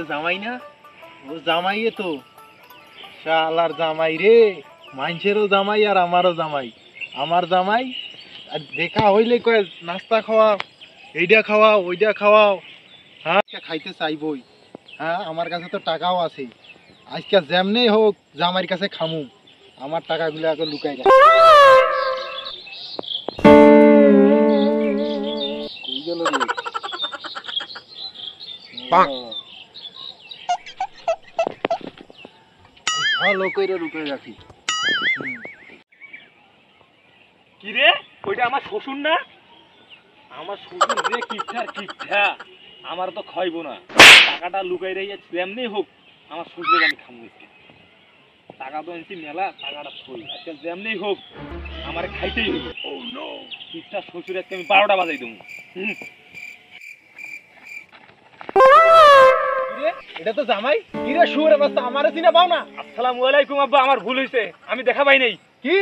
যে জামাই না, ও জামাইয়ে তো শালার জামাই রে, মানুষেরও জামাই আর আমারও জামাই। আমার জামাই আর দেখা হইলে কয় নাস্তা খাওয়া, এইটা খাওয়া ওইটা খাওয়াও। হ্যাঁ খাইতে চাইবই। হ্যাঁ আমার কাছে তো টাকাও আছে, আজকে যেমনি হোক জামাইয়ের কাছে খামু। আমার টাকাগুলো আগে লুকাই রাখ। কই গেল রে? ভালো কইরা লুকাই রাখি। কি রে, ওইটা আমার শ্বশুর না? আমার শ্বশুর রে, কিচ্ছা কিচ্ছা আমার তো খাইব না। টাকাটা লুকাই রেখে যেমনি হোক আমার শ্বশুরের আমি খামু। টাকা তো এনেছি মেলা, টাকাটা থই আজকে যেমনি হোক আমার খাইতেই হবে। কিচ্ছা শ্বশুর আজকে আমি 12টা বাজাই দেবো। এটা তো জামাই। কি রে শুয়োরের বাচ্চা, আমারে চিনা পাও না? আসসালামু আলাইকুম আব্বা, আমার ভুল হয়েছে, আমি দেখা পাই নাই। কি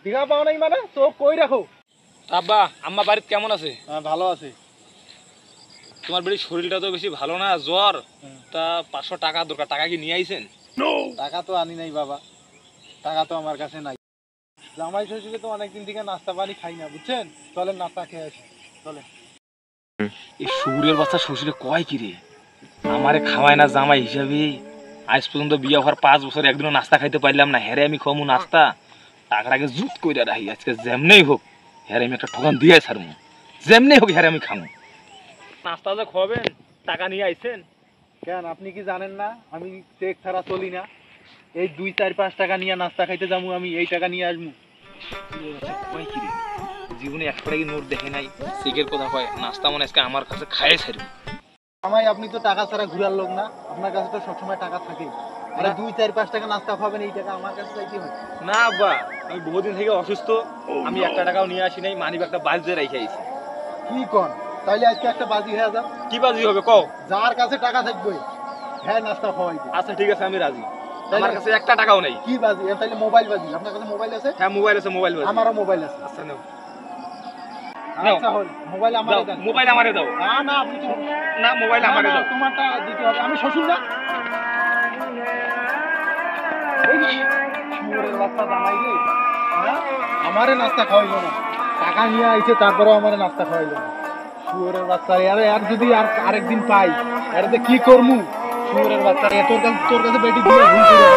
দেখা পাও নাই মানে? তো কই রাখো। আব্বা আম্মা বাড়িতে কেমন আছে? ভালো আছে। তোমার বাড়ির শরীরটা তো বেশি ভালো না, জ্বর। তা 500 টাকা দরকার, টাকা কি নিয়ে আইছেন? টাকা তো আনি নাই বাবা, টাকা তো আমার কাছে নাই। জামাই শ্বশুরে তো অনেকদিন থেকে নাস্তা পানি খাই না, বুঝছেন? চলেন নাস্তা খেয়ে আসি, চলেন। এই সুরের বাচ্চা শ্বশুরে কয় কি রে, আমারে খাওয়ায় না জামাই হিসাবে। আজ পর্যন্ত বিয়ে হওয়ার 5 বছর একদিনও নাস্তা খাইতে পারলাম না, হেরে আমি খামু নাস্তা। টাকার আগে জুত কইরা রাখি, আজকে যেমনেই হোক হেরে আমি একটা ঠকান দিয়ে ছাড়মু। যেমনেই হোক হেরে আমি খামু। নাস্তা যে খাবেন, টাকা নিয়ে আইছেন কেন আপনি কি জানেন না আমি চেক ছাড়া চলি না? এই 2-4-5 টাকা নিয়ে নাস্তা খাইতে যাবো, আমি এই টাকা নিয়ে আসবো। কয় কি রে, জীবনে একটা কি নোট দেখে নাই, চেকের কথা কয়। নাস্তা মনে আজকে আমার কাছে খায় ছাড়বো। জামাই আপনি তো টাকা ছাড়া ঘুরার লোক না, আপনার কাছে তো সবসময় টাকা থাকে। আরে 2-4-5 টাকা নাস্তা খাবেন, এই টাকা আমার কাছে চাইতে হয় না আব্বা, আমি বহুদিন থেকে অসুস্থ, আমি 1 টাকাও নিয়ে আসি নাই, মানি ব্যাগটা বাজে রেখে আইছি। কি কন? তাইলে আজকে একটা বাজি হয়ে যাও। কি বাজি হবে কও? যার কাছে টাকা থাকবে হ্যাঁ নাস্তা খাওয়াইবে। আচ্ছা ঠিক আছে, আমি রাজি। আমার কাছে 1 টাকাও নেই। কি বাজি? তাইলে মোবাইল বাজি। আপনার কাছে মোবাইল আছে? হ্যাঁ মোবাইল আছে, মোবাইল বাজি। আমারও মোবাইল আছে। আচ্ছা নাও। আচ্ছা হল, মোবাইল আমারে দাও। মোবাইল আমারে দাও। না না আপনি তো না, মোবাইল আমারে দাও। তোমারটা দিতে হবে, আমি শ্বশুর না। এই শুয়োরের বাচ্চা জামাই রে, হ্যাঁ আমারে নাস্তা খাওয়াইলো না, টাকা নিয়ে আইছে তারপরেও আমারে নাস্তা খাওয়াইলো না। শুয়োরের বাচ্চা আরে আর যদি আরেকদিন পাই, এর কি করমু? শুয়োরের বাচ্চা তোর কাছে বেটি দিয়ে ভুল করে